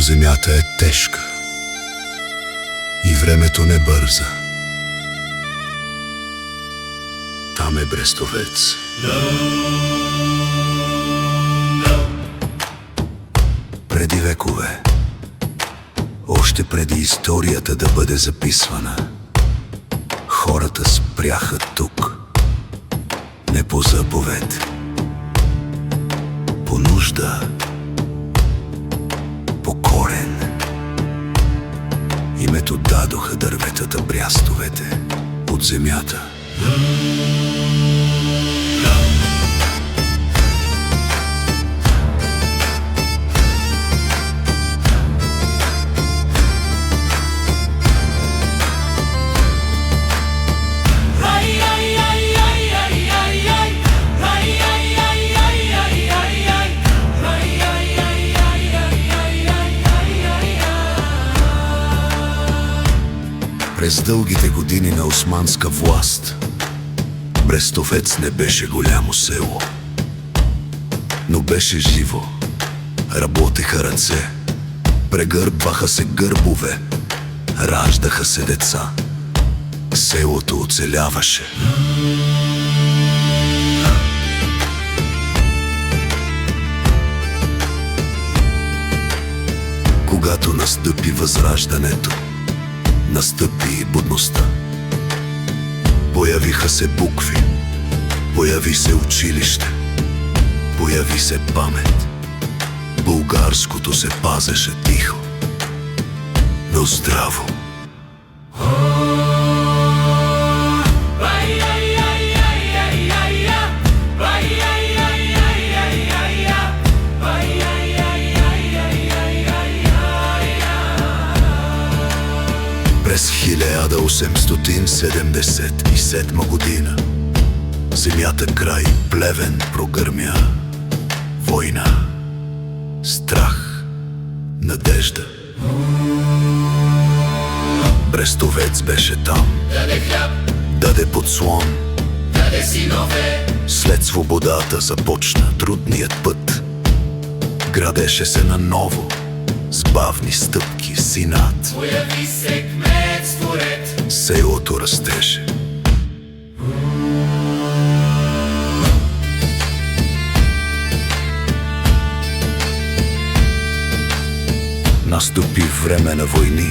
земята е тежка и времето не бърза. Там е Брестовец. Преди векове, още преди историята да бъде записвана, хората спряха тук. Не по заповед, по нужда, по корен. Името дадоха дърветата, брястовете от земята. През дългите години на османска власт Брестовец не беше голямо село, но беше живо. Работеха ръце, прегърбваха се гърбове, раждаха се деца. Селото оцеляваше. Когато настъпи възраждането, настъпи и будността. Появиха се букви, появи се училище, появи се памет. Българското се пазеше тихо, но здраво. През 1877 година земята край Плевен прогърмя. Война, страх, надежда. Брестовец беше там. Даде хляб, даде подслон, даде синове. След свободата започна трудният път. Градеше се наново, с бавни стъпки синат. Появи се кметство ред. Селото растеше. Настъпи време на войни.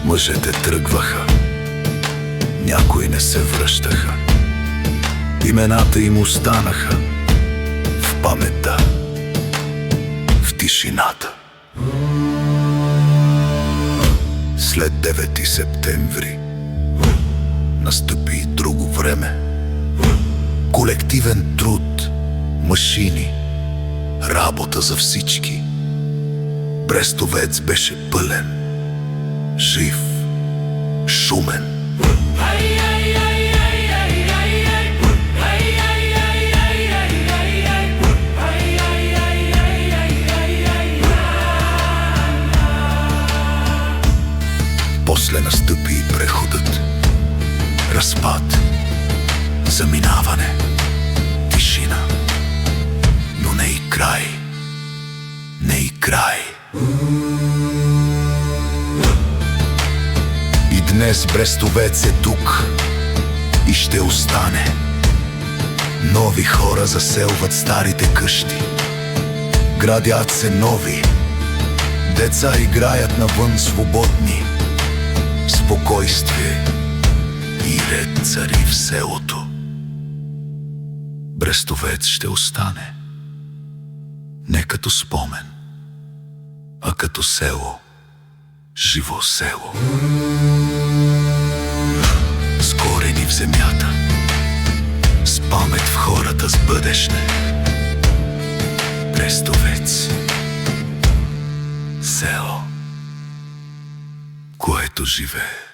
Мъжете тръгваха, някои не се връщаха. Имената им останаха в паметта, в тишината. След 9 септември настъпи друго време. Колективен труд, машини, работа за всички. Брестовец беше пълен, жив, шумен. После настъпи и преходът, разпад, заминаване, тишина, но не и край, не и край. И днес Брестовец е тук и ще остане. Нови хора заселват старите къщи, градят се нови, деца играят навън свободни. Спокойствие и ред цари в селото. Брестовец ще остане не като спомен, а като село, живо село, с корени в земята, с памет в хората, с бъдеще. Брестовец, село, което живее.